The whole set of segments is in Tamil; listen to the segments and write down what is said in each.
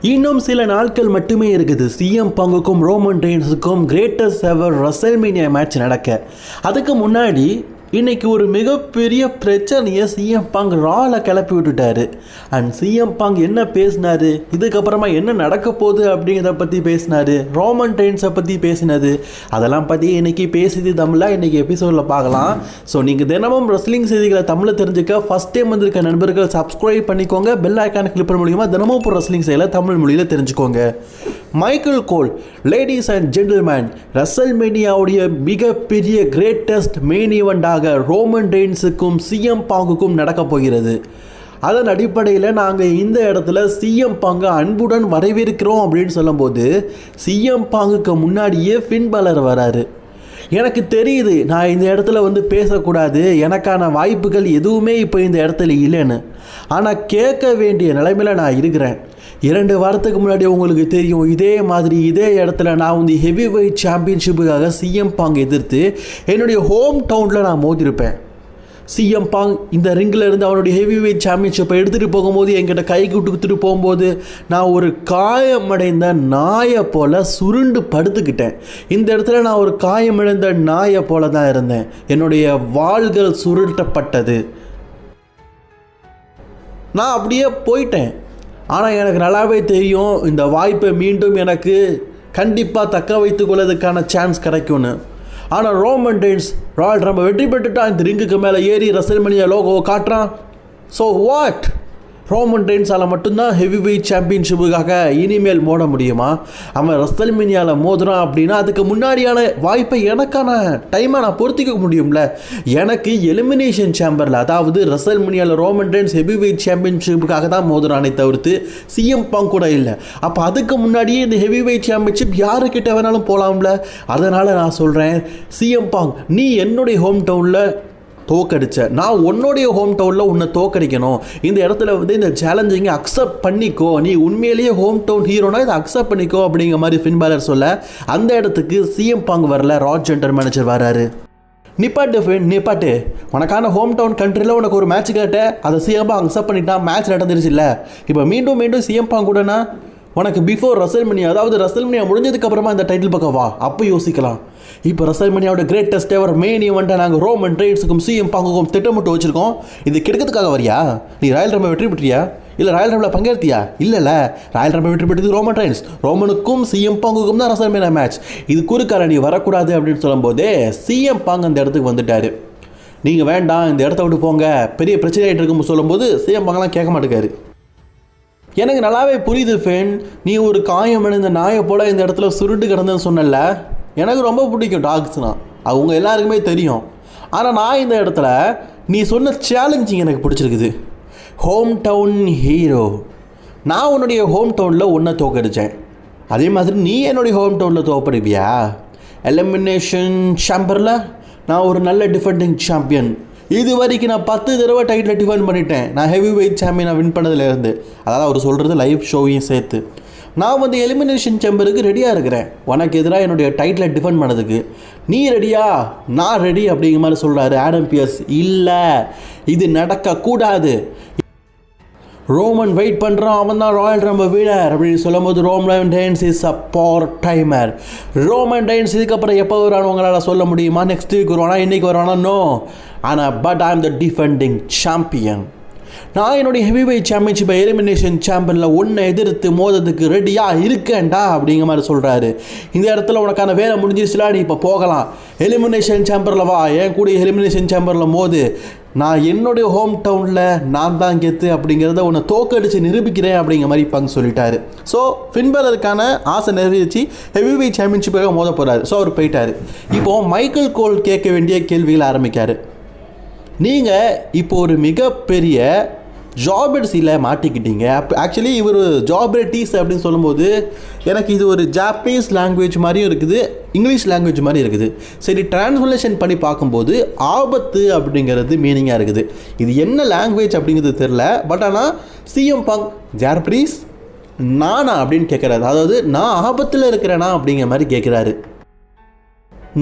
இன்னும் சில நாட்கள் மட்டுமே இருக்குது சிஎம் பங்குக்கும் ரோமன் ரெயின்ஸுக்கும் கிரேட்டஸ்ட் எவர் ரெசல்மேனியா மேட்ச் நடக்க. அதுக்கு முன்னாடி இன்றைக்கி ஒரு மிகப்பெரிய பிரச்சனையை சிஎம் பங்க் ராவில் கிளப்பி விட்டுட்டாரு. அண்ட் சிஎம் பங்க் என்ன பேசினார், இதுக்கப்புறமா என்ன நடக்க போகுது அப்படிங்கிறத பற்றி பேசினார், ரோமன் ரெயின்ஸை பற்றி பேசினது, அதெல்லாம் பற்றி இன்றைக்கி பேசிது தமிழாக இன்றைக்கி எபிசோடில் பார்க்கலாம். ஸோ நீங்கள் தினமும் ரெஸ்லிங் செய்திகளை தமிழில் தெரிஞ்சுக்க ஃபஸ்ட் டைம் வந்திருக்க நண்பர்கள் சப்ஸ்கிரைப் பண்ணிக்கோங்க, பெல் ஐக்கானை கிளிக் பண்ண மூலியமாக தினமும் இப்போ ரெஸ்லிங் செய்யலை தமிழ் மொழியில் தெரிஞ்சுக்கோங்க. Michael Cole, ladies and gentlemen, ரெசல்மேனியாவுடைய மிகப்பெரிய கிரேட்டஸ்ட் மெயின் ஈவெண்ட்டாக ரோமன் ரெயின்ஸுக்கும் சிஎம் பாங்குக்கும் நடக்க போகிறது. அதன் அடிப்படையில் நாங்கள் இந்த இடத்துல சிஎம் பாங்கை அன்புடன் வரவேற்கிறோம் அப்படின்னு சொல்லும்போது சிஎம் பாங்குக்கு முன்னாடியே ஃபின் பலர் வராரு. எனக்கு தெரியுது நான் இந்த இடத்துல வந்து பேசக்கூடாது, எனக்கான வாய்ப்புகள் எதுவுமே இப்போ இந்த இடத்துல இல்லைன்னு. ஆனால் கேட்க வேண்டிய நிலைமையில் நான் இருக்கிறேன். 2 வாரத்துக்கு முன்னாடி உங்களுக்கு தெரியும், இதே மாதிரி இதே இடத்துல நான் வந்து ஹெவி வெயிட் சாம்பியன்ஷிப்புக்காக சிஎம் பாங் எதிர்த்து என்னுடைய ஹோம் டவுனில் நான் மோதிருப்பேன். சிஎம் பாங் இந்த ரிங்கில் இருந்து அவனுடைய ஹெவி வெயிட் சாம்பியன்ஷிப்பை எடுத்துகிட்டு போகும்போது என்கிட்ட கைக்கு கொடுத்துட்டு போகும்போது நான் ஒரு காயமடைந்த நாயை போல் சுருண்டு படுத்துக்கிட்டேன். இந்த இடத்துல நான் ஒரு காயமடைந்த நாயை போல தான் இருந்தேன். என்னுடைய வாள்கள் சுருட்டப்பட்டது. நான் அப்படியே போயிட்டேன். ஆனால் எனக்கு நல்லாவே தெரியும் இந்த வாய்ப்பை மீண்டும் எனக்கு கண்டிப்பாக தக்க வைத்து கொள்வதற்கான சான்ஸ் கிடைக்கும்னு. ஆனால் ரோமன் ரெயின்ஸ் ராயல் ரம்பிள் வெற்றி பெற்றுட்டான், இந்த ரிங்குக்கு மேலே ஏறி ரெசல்மேனியா லோகோவை காட்டுறான். So what? ரோமன் ரெயின்ஸால் மட்டும்தான் ஹெவி வெயிட் சாம்பியன்ஷிப்புக்காக இனிமேல் மோத முடியுமா? அவன் ரெசல்மேனியாவில் மோதுறான் அப்படின்னா அதுக்கு முன்னாடியான வாய்ப்பை எனக்கான டைமை நான் பொறுத்திக்க முடியும்ல. எனக்கு எலிமினேஷன் சேம்பரில், அதாவது ரெசல்மேனியாவில் ரோமன் ரெயின்ஸ் ஹெவி வெயிட் சாம்பியன்ஷிப்புக்காக தான் மோதுறானே தவிர்த்து சிஎம் பாங் கூட இல்லை. அப்போ அதுக்கு முன்னாடியே இந்த ஹெவி வெயிட் சாம்பியன்ஷிப் யாருக்கிட்ட வேணாலும் போகலாம்ல. அதனால் நான் சொல்கிறேன், சிஎம் பாங் நீ என்னுடைய ஹோம் டவுனில் தோக்கடிச்ச, நான் உன்னுடைய ஹோம் டவுனில் உன்னை தோக்கடிக்கணும். இந்த இடத்துல வந்து இந்த சேலஞ்சிங்கை அக்செப்ட் பண்ணிக்கோ, நீ உண்மையிலேயே ஹோம் டவுன் ஹீரோனா இதை அக்செப்ட் பண்ணிக்கோ அப்படிங்கிற மாதிரி ஃபின் பாலர் சொல்ல, அந்த இடத்துக்கு சிஎம் பாங் வரல, ராட் ஜென்டர் மேனேஜர் வராரு. நிப்பாட்டு ஃபின், நிப்பாட்டு, உனக்கான ஹோம் டவுன் கண்ட்ரியில் உனக்கு ஒரு மேட்ச் கேட்ட, அதை சிஎம் பாங் அக்செப்ட் பண்ணிட்டான், மேட்ச் நடந்துருச்சு இல்லை. இப்போ மீண்டும் சிஎம் பாங் கூடனா உனக்கு பிஃபோர் ரெசல்மேனியா, அதாவது ரெசல்மேனியா முடிஞ்சதுக்கப்புறமா இந்த டைட்டில் பக்கம் வா, அப்போ யோசிக்கலாம். இப்போ ரெசல்மேனியாவோட கிரேட்டஸ்ட் எவர் மெயின் ஈவெண்ட்டை நாங்கள் ரோமன் ரெயின்ஸுக்கும் சிஎம் பாங்குக்கும் திட்டமிட்டு வச்சுருக்கோம். இது கெடுக்கிறதுக்காக வரியா? நீ ராயல் ரம்பிள் வெற்றி பெற்றியா? இல்லை ராயல் ரம்பிள் பங்கேற்த்தியா? இல்லைல்ல, ராயல் ரம்பிள் வெற்றி பெற்றது ரோமன் ரெயின்ஸ், ரோமனுக்கும் சிஎம் பாங்குக்கும் தான் ரெசல்மேனியா மேட்ச். இது குறுக்கார நீ வரக்கூடாது அப்படின்னு சொல்லும்போதே சிஎம் பாங் அந்த இடத்துக்கு வந்துட்டார். நீங்கள் வேண்டாம், இந்த இடத்த விட்டு போங்க, பெரிய பிரச்சனை ஆகிட்டு இருக்குன்னு சொல்லும்போது சிஎம் பாங்கெலாம் கேட்க மாட்டேங்காரு. எனக்கு நல்லாவே புரியுது ஃபேன், நீ ஒரு காயமடைந்த நாயை போல் இந்த இடத்துல சுருட்டு கிடந்தேன்னு சொன்னல. எனக்கு ரொம்ப பிடிக்கும் டாக்ஸ்னால், அவங்க எல்லாருக்குமே தெரியும். ஆனால் நான் இந்த இடத்துல நீ சொன்ன சேலஞ்சிங் எனக்கு பிடிச்சிருக்குது. ஹோம் டவுன் ஹீரோ, நான் உன்னுடைய ஹோம் டவுனில் ஒன்றை தோக்கடித்தேன், அதே மாதிரி நீ என்னுடைய ஹோம் டவுனில் தோக்கடிப்பியா? எலிமினேஷன் சாம்பரில் நான் ஒரு நல்ல டிஃபெண்டிங் சாம்பியன். இது வரைக்கும் நான் 10 தடவை டைட்டில் டிஃபெண்ட் பண்ணிட்டேன். நான் ஹெவி வெயிட் சாம்பியனை வின் பண்ணதுலேருந்து, அதாவது அவர் சொல்கிறது லைவ் ஷோவையும் சேர்த்து. நான் வந்து எலிமினேஷன் சேம்பருக்கு ரெடியாக இருக்கிறேன், உனக்கு எதிராக என்னுடைய டைட்டிலை டிஃபெண்ட் பண்ணதுக்கு. நீ ரெடியா? நான் ரெடி அப்படிங்கிற மாதிரி சொல்கிறாரு ஆடம் பியர்ஸ். இல்லை, இது நடக்கக்கூடாது. ரோமன் வெயிட் பண்ணுறான், அவன் தான் ராயல் ரம்பிள் வீனர் அப்படின்னு சொல்லும்போது Roman Reigns is a power timer. Roman Reigns இதுக்கப்புறம் எப்போ வருவானு உங்களால் சொல்ல முடியுமா? நெக்ஸ்ட் வீக் வருவானா, இன்றைக்கி வருவானா? நோ. ஆனால் but I am the defending champion. நான் என்னுடைய ஹெவி வெயிட் சாம்பியன்ஷிப்பை எலிமினேஷன் சாம்பியனில் ஒன்றை எதிர்த்து மோதத்துக்கு ரெடியாக இருக்கேன்டா அப்படிங்கிற மாதிரி சொல்கிறாரு. இந்த இடத்துல உனக்கான வேலை முடிஞ்சிருச்சுலா, நீ இப்போ போகலாம், எலிமினேஷன் சாம்பரில் வா, என் கூட எலிமினேஷன் சாம்பரில் மோது, நான் என்னுடைய ஹோம் டவுனில் நான் தான் கெத்து அப்படிங்கிறத உன்னை தோக்கடிச்சு நிரூபிக்கிறேன் அப்படிங்கிற மாதிரி பங்கு சொல்லிட்டாரு. ஸோ ஃபின் பாலருக்கான ஆசை நிறைவேற்றி ஹெவி வெயிட் சாம்பியன்ஷிப்பாக மோத போகிறாரு. ஸோ அவர் போயிட்டார். இப்போது மைக்கேல் கோல் கேட்க வேண்டிய கேள்விகளை ஆரம்பிக்கார். நீங்கள் இப்போ ஒரு மிகப்பெரிய ஜாபர்ஸில் மாட்டிக்கிட்டீங்க. ஆக்சுவலி இவர் ஜாபர்டீஸ் அப்படின்னு சொல்லும்போது எனக்கு இது ஒரு ஜாப்பனீஸ் லாங்குவேஜ் மாதிரியும் இருக்குது, இங்கிலீஷ் லாங்குவேஜ் மாதிரி இருக்குது. சரி, டிரான்ஸ்லேஷன் பண்ணி பார்க்கும்போது ஆபத்து அப்படிங்கிறது மீனிங்காக இருக்குது. இது என்ன லாங்குவேஜ் அப்படிங்கிறது தெரில. பட் ஆனால் சிஎம் பாங் ஜாப்பனீஸ் நானா அப்படின்னு கேட்குறாரு. அதாவது நான் ஆபத்தில் இருக்கிறேனா அப்படிங்கிற மாதிரி கேட்குறாரு.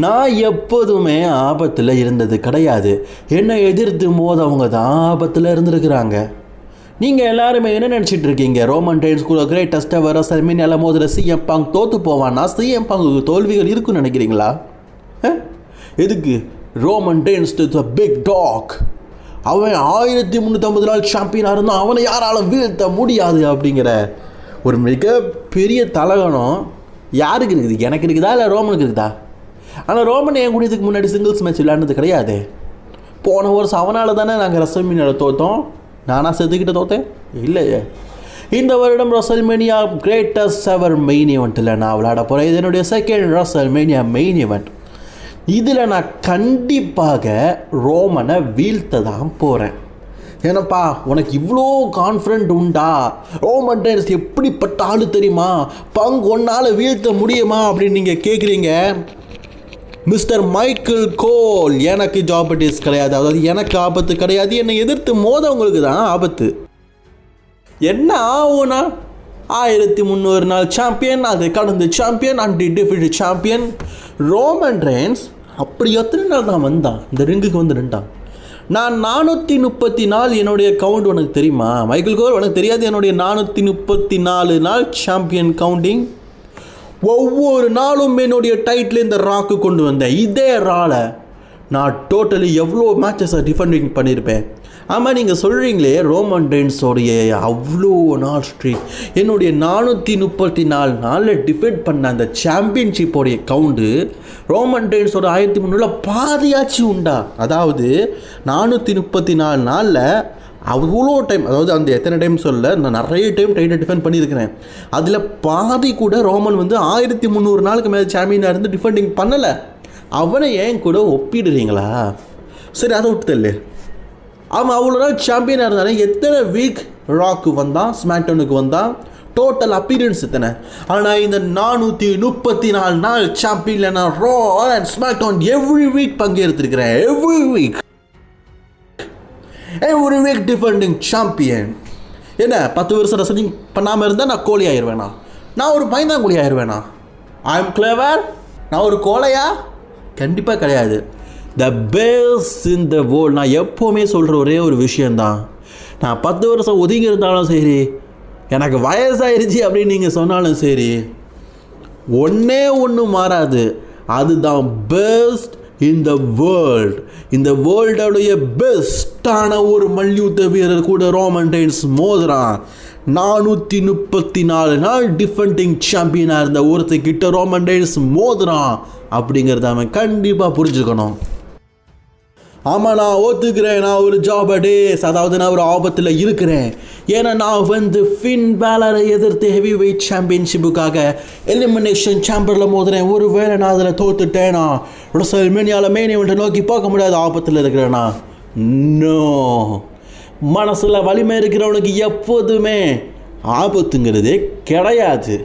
நான் எப்போதுமே ஆபத்தில் இருந்தது கிடையாது, என்னை எதிர்த்து மோதவங்க தான் ஆபத்தில் இருந்திருக்கிறாங்க. நீங்கள் எல்லாருமே என்ன நினச்சிட்டு இருக்கீங்க? ரோமன் ரெயின்ஸ் கூட கிரேட்டஸ்ட் எவர் ரெசல்மேனியாவில் மோதுற சிஎம் பங்க் தோற்று போவானா? சிஎம் பங்குக்கு தோல்விகள் இருக்குன்னு நினைக்கிறீங்களா? எதுக்கு? Roman Reigns is a big dog. அவன் 1350 நாள் சாம்பியனாக இருந்தால் அவனை யாராலும் வீழ்த்த முடியாது அப்படிங்கிற ஒரு மிகப்பெரிய தலகணம் யாருக்கு இருக்குது? எனக்கு இருக்குதா இல்லை ரோமனுக்கு இருக்குதா? ஆனால் ரோமன் என் கூட இதுக்கு முன்னாடி சிங்கிள்ஸ் மேட்ச் விளையாடுனது கிடையாது. போன வருஷம் அவனால் தானே நாங்கள் ரெசல்மேனியாவில் தோற்றோம். நானாக செத்துக்கிட்ட தோற்றேன் இல்லையே. இந்த வருடம் ரெசல்மேனியா கிரேட்டஸ்ட் எவர் மெயின் ஈவெண்ட்டில் நான் விளையாட போகிறேன். இது என்னுடைய செகண்ட் ரெசல்மேனியா மெயின் ஈவெண்ட். இதில் நான் கண்டிப்பாக ரோமனை வீழ்த்த தான் போகிறேன். ஏன்னப்பா உனக்கு இவ்வளோ கான்ஃபிடென்ட் உண்டா? ரோமன் ரெயின்ஸ் எப்படிப்பட்ட ஆளு தெரியுமா? பங்க் ஒன்றால் வீழ்த்த முடியுமா அப்படின்னு நீங்கள் கேட்குறீங்க. மிஸ்டர் மைக்கேல் கோல், எனக்கு ஜாபட்டிஸ் கிடையாது, அதாவது எனக்கு ஆபத்து கிடையாது. என்னை எதிர்த்து மோதவங்களுக்கு தான் ஆபத்து. என்ன ஆகும்னா 1300 நாள் சாம்பியன், அது கடந்த சாம்பியன், அன்டிஃபீல்டு சாம்பியன் ரோமன் ரெயின்ஸ். அப்படி எத்தனை நாள் தான் வந்தான் இந்த ரிங்குக்கு வந்து நின்றான்? நான் 434 என்னுடைய கவுண்ட் உனக்கு தெரியுமா? மைக்கேல் கோல் உனக்கு தெரியாது என்னுடைய 434 நாள் சாம்பியன் கவுண்டிங். ஒவ்வொரு நாளும் என்னுடைய டைட்டில் இந்த ராக்கு கொண்டு வந்தேன். இதே ராலை நான் டோட்டலி எவ்வளோ மேட்சஸை டிஃபெண்டிங் பண்ணியிருப்பேன். ஆமாம், நீங்கள் சொல்கிறீங்களே ரோமன் ரெயின்ஸோடைய அவ்வளோ நாள் ஸ்ட்ரீக், என்னுடைய 434 நாளில் டிஃபெண்ட் பண்ண அந்த சாம்பியன்ஷிப்போடைய கவுண்டு ரோமன் ரெயின்ஸோட 1300 பாதியாச்சு உண்டா? அதாவது 434 நாளில் அவ்வளோ டைம், அதாவது அந்த எத்தனை டைம் சொல்ல, நான் நிறைய டைம் டைட்டில் டிஃபெண்ட் பண்ணியிருக்கிறேன். அதில் பாதி கூட ரோமன் வந்து 1300 நாளுக்கு மேலே சாம்பியனாக இருந்து டிஃபெண்டிங் பண்ணலை. அவனை ஏன் கூட ஒப்பிடுறீங்களா? சரி, அதை விட்டு தள்ளு. அவன் அவ்வளோ நாள் சாம்பியனாக இருந்தாலே எத்தனை வீக் ராக்கு வந்தான், ஸ்மாக்டவுனுக்கு வந்தான், டோட்டல் அப்பீரன்ஸ் எத்தனை? ஆனால் இந்த 434 நாள் சாம்பியனில் நான் Raw and SmackDown every week பங்கேற்றிருக்கிறேன். Every week defending champion. என்ன 10 வருஷம் ரெஸ்லிங் பண்ணாமல் இருந்தால் நான் கோழி ஆயிடுவேனா? நான் ஒரு பயந்தாங்கோழி ஆயிடுவேனா? I am clever? நான் ஒரு கோழையா? கண்டிப்பாக கிடையாது. The best in the world. நான் எப்போவுமே சொல்கிற ஒரே ஒரு விஷயந்தான், நான் 10 வருஷம் ஒதுங்கி இருந்தாலும் சரி, எனக்கு வயசாயிருச்சு அப்படின்னு நீங்கள் சொன்னாலும் சரி, ஒன்று மாறாது. அதுதான் பெஸ்ட் இன் த வேர்ல்ட். இந்த வேர்ல்டோடைய பெஸ்ட்டான ஒரு மல்யுத்த வீரர் கூட ரோமன் ரெயின்ஸ் மோதுறான். 434 நாள் டிஃபெண்டிங் சாம்பியனாக இருந்த ஒருத்தர்கிட்ட ரோமன் ரெயின்ஸ் மோதுறான் அப்படிங்கிறத அவன் கண்டிப்பாக புரிஞ்சுக்கணும். ஆமாம், நான் ஒத்துக்கிறேன், நான் ஒரு ஜாப் டேஸ், அதாவது நான் ஒரு ஆபத்தில் இருக்கிறேன். ஏன்னா நான் வந்து ஃபின் பேலரை எதிர்த்து ஹெவி வெயிட் சாம்பியன்ஷிப்புக்காக எலிமினேஷன் சாம்பரில் மோதுறேன். ஒரு வேளை நான் அதில் தோத்துட்டேனா ரெசல்மேனியாவில் மெயின் ஈவெண்ட்டை நோக்கி பார்க்க முடியாத ஆபத்தில் இருக்கிறேனா? நோ, மனசில் வலிமை இருக்கிறவனுக்கு எப்போதுமே ஆபத்துங்கிறதே கிடையாது.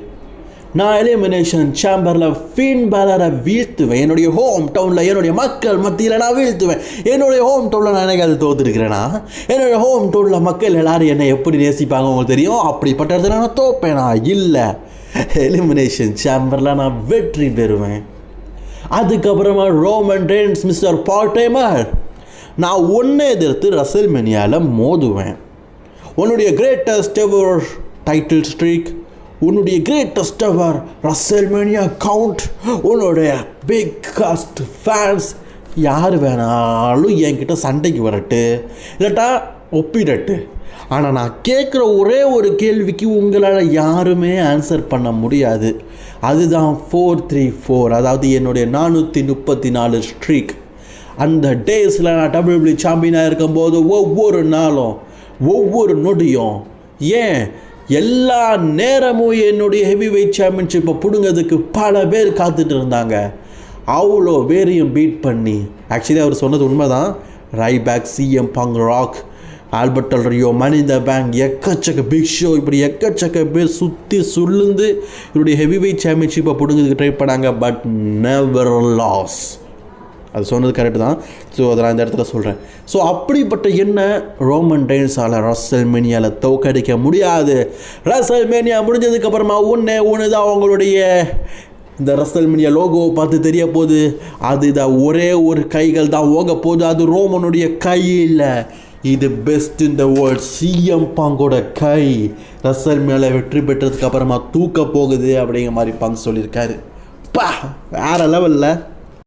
நான் எலிமினேஷன் சாம்பரில் ஃபின் பேலரை வீழ்த்துவேன். என்னுடைய ஹோம் டவுனில் என்னுடைய மக்கள் மத்தியில் நான் வீழ்த்துவேன். என்னுடைய ஹோம் டவுனில் நான் எனக்கு அது தோற்றுருக்கிறேன்னா, என்னுடைய ஹோம் டவுனில் மக்கள் எல்லோரும் என்னை எப்படி நேசிப்பாங்க உங்களுக்கு தெரியும். அப்படிப்பட்ட இடத்துல நான் தோப்பேனா? இல்லை, எலிமினேஷன் சாம்பரில் நான் வெற்றி பெறுவேன். அதுக்கப்புறமா ரோமன் ரெயின்ஸ், மிஸ்டர் பார்ட்-டைமர், நான் ஒன்றை எதிர்த்து ரெசல்மேனியாவில் மோதுவேன். உன்னுடைய கிரேட்டஸ்ட் எவர் டைட்டில் ஸ்ட்ரீக், உன்னுடைய கிரேட்டஸ்ட் எவர் ரெசல்மேனியா கவுண்ட், உன்னுடைய பிக்கஸ்ட் ஃபேன்ஸ் யார் வேணாலும் என்கிட்ட சண்டைக்கு வரட்டு, இல்லாட்டா ஒப்பிடட்டு. ஆனால் நான் கேட்குற ஒரே ஒரு கேள்விக்கு உங்களால் யாருமே ஆன்சர் பண்ண முடியாது. அதுதான் 434, அதாவது என்னுடைய 434 ஸ்ட்ரீக். அந்த டேஸில் நான் WWE சாம்பியனாக இருக்கும்போது ஒவ்வொரு நாளும், ஒவ்வொரு நொடியும், ஏன் எல்லா நேரமும் என்னுடைய ஹெவி வெயிட் சாம்பியன்ஷிப்பை பிடுங்கிறதுக்கு பல பேர் காத்துட்டு இருந்தாங்க. அவ்வளோ பேரையும் பீட் பண்ணி, ஆக்சுவலி அவர் சொன்னது உண்மைதான், Ryback, CM Punk, Rock, Alberto Del Rio, money in the bank, எக்கச்சக்க பிக் ஷோ, இப்படி எக்கச்சக்க பேர் சுற்றி சுள்ளுந்து இவருடைய ஹெவி வெயிட் சாம்பியன்ஷிப்பை பிடுங்கிறதுக்கு ட்ரை பண்ணாங்க. But never loss. அது சொன்னது கரெக்டு தான். ஸோ அதை நான் இந்த இடத்துல சொல்கிறேன். ஸோ அப்படிப்பட்ட என்ன ரோமன் ரெயின்ஸால் ரெசல்மேனியாவில் தோக்கடிக்க முடியாது. ரெசல்மேனியா முடிஞ்சதுக்கப்புறமா ஒன்று தான் அவங்களுடைய இந்த ரெசல்மேனியா லோகோவை பார்த்து தெரிய போகுது. அது இதை ஒரே ஒரு கைகள் தான் ஓங்க போகுது. அது ரோமனுடைய கையில் இது பெஸ்ட் இந்த வேர்ல்ட். சிஎம் பாங்கோட கை ரசல் மேலே வெற்றி பெற்றதுக்கு அப்புறமா தூக்க போகுது அப்படிங்கிற மாதிரி பங்க் சொல்லியிருக்காரு. பா வேற லெவலில்